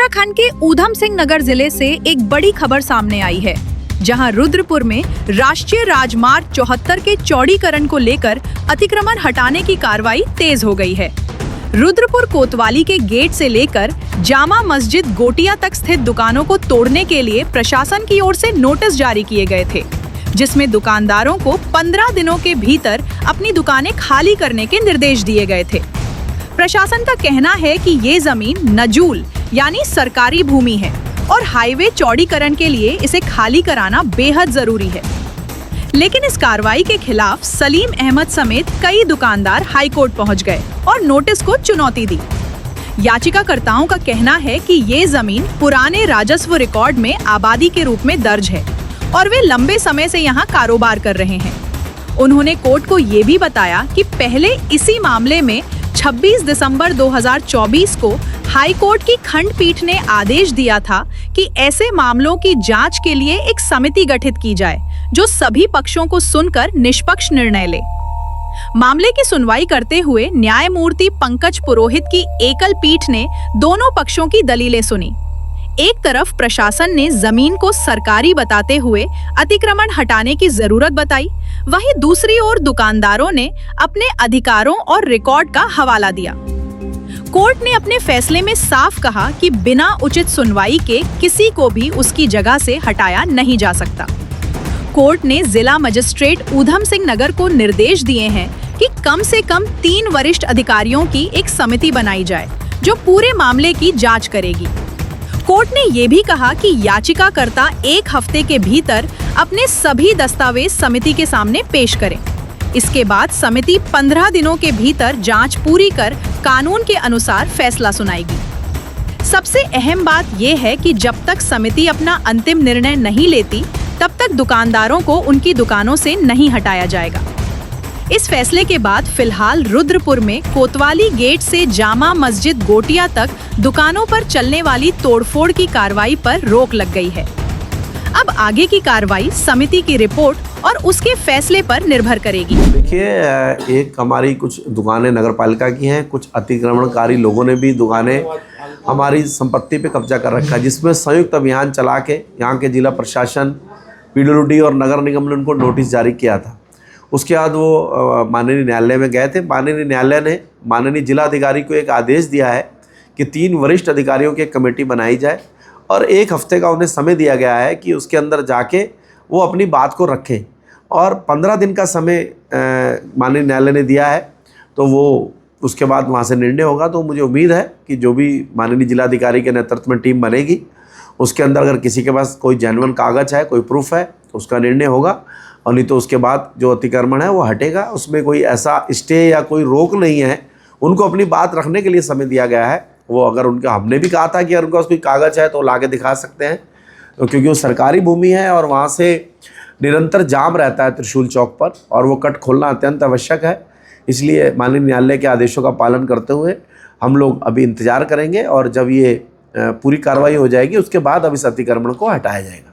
उत्तराखंड के ऊधम सिंह नगर जिले से एक बड़ी खबर सामने आई है, जहां रुद्रपुर में राष्ट्रीय राजमार्ग 74 के चौड़ीकरण को लेकर अतिक्रमण हटाने की कार्रवाई तेज हो गई है। रुद्रपुर कोतवाली के गेट से लेकर जामा मस्जिद गोटिया तक स्थित दुकानों को तोड़ने के लिए प्रशासन की ओर से नोटिस जारी किए गए थे, जिसमें दुकानदारों को 15 दिनों के भीतर अपनी दुकानें खाली करने के निर्देश दिए गए थे। प्रशासन का कहना है कि ये जमीन नजूल यानी सरकारी भूमि है और हाईवे चौड़ीकरण के लिए इसे खाली कराना बेहद जरूरी है। लेकिन इस कार्रवाई के खिलाफ सलीम अहमद समेत कई दुकानदार हाईकोर्ट पहुंच गए और नोटिस को चुनौती दी। याचिकाकर्ताओं का कहना है कि ये जमीन पुराने राजस्व रिकॉर्ड में आबादी के रूप में दर्ज है और वे लंबे समय से यहाँ कारोबार कर रहे हैं। उन्होंने कोर्ट को ये भी बताया कि पहले इसी मामले में 26 दिसंबर 2024 को हाई कोर्ट की खंडपीठ ने आदेश दिया था कि ऐसे मामलों की जांच के लिए एक समिति गठित की जाए, जो सभी पक्षों को सुनकर निष्पक्ष निर्णय ले। मामले की सुनवाई करते हुए न्यायमूर्ति पंकज पुरोहित की एकल पीठ ने दोनों पक्षों की दलीलें सुनी। एक तरफ प्रशासन ने जमीन को सरकारी बताते हुए अतिक्रमण हटाने की जरूरत बताई, वहीं दूसरी ओर दुकानदारों ने अपने अधिकारों और रिकॉर्ड का हवाला दिया। कोर्ट ने अपने फैसले में साफ कहा कि बिना उचित सुनवाई के किसी को भी उसकी जगह से हटाया नहीं जा सकता। कोर्ट ने जिला मजिस्ट्रेट ऊधम सिंह नगर को निर्देश दिए हैं कि कम से कम 3 वरिष्ठ अधिकारियों की एक समिति बनाई जाए, जो पूरे मामले की जांच करेगी। कोर्ट ने ये भी कहा कि याचिकाकर्ता 1 हफ्ते के भीतर अपने सभी दस्तावेज समिति के सामने पेश करें। इसके बाद समिति 15 दिनों के भीतर जांच पूरी कर कानून के अनुसार फैसला सुनाएगी। सबसे अहम बात यह है कि जब तक समिति अपना अंतिम निर्णय नहीं लेती, तब तक दुकानदारों को उनकी दुकानों से नहीं हटाया जाएगा। इस फैसले के बाद फिलहाल रुद्रपुर में कोतवाली गेट से जामा मस्जिद गोटिया तक दुकानों पर चलने वाली तोड़फोड़ की कार्रवाई पर रोक लग गई है। अब आगे की कार्रवाई समिति की रिपोर्ट और उसके फैसले पर निर्भर करेगी। देखिए, एक हमारी कुछ दुकानें नगरपालिका की हैं, कुछ अतिक्रमणकारी लोगों ने भी दुकानें हमारी संपत्ति पे कब्जा कर रखा है, जिसमें संयुक्त अभियान चला के यहाँ के जिला प्रशासन, पीडब्ल्यूडी और नगर निगम ने उनको नोटिस जारी किया था। उसके बाद वो माननीय न्यायालय में गए थे। माननीय न्यायालय ने माननीय जिलाधिकारी को एक आदेश दिया है कि 3 वरिष्ठ अधिकारियों की एक कमेटी बनाई जाए और 1 हफ्ते का उन्हें समय दिया गया है कि उसके अंदर जाके वो अपनी बात को रखें, और 15 दिन का समय माननीय न्यायालय ने दिया है। तो वो उसके बाद वहाँ से निर्णय होगा। तो मुझे उम्मीद है कि जो भी माननीय जिलाधिकारी के नेतृत्व में टीम बनेगी, उसके अंदर अगर किसी के पास कोई जेन्युइन कागज़ है, कोई प्रूफ है, तो उसका निर्णय होगा, और नहीं तो उसके बाद जो अतिक्रमण है वो हटेगा। उसमें कोई ऐसा स्टे या कोई रोक नहीं है। उनको अपनी बात रखने के लिए समय दिया गया है। वो अगर उनका, हमने भी कहा था कि अगर उनके पास कोई कागज़ है तो ला के दिखा सकते हैं, तो क्योंकि वो सरकारी भूमि है और वहाँ से निरंतर जाम रहता है त्रिशूल चौक पर, और वो कट खोलना अत्यंत आवश्यक है। इसलिए माननीय न्यायालय के आदेशों का पालन करते हुए हम लोग अभी इंतजार करेंगे, और जब ये पूरी कार्रवाई हो जाएगी उसके बाद अब इस अतिक्रमण को हटाया जाएगा।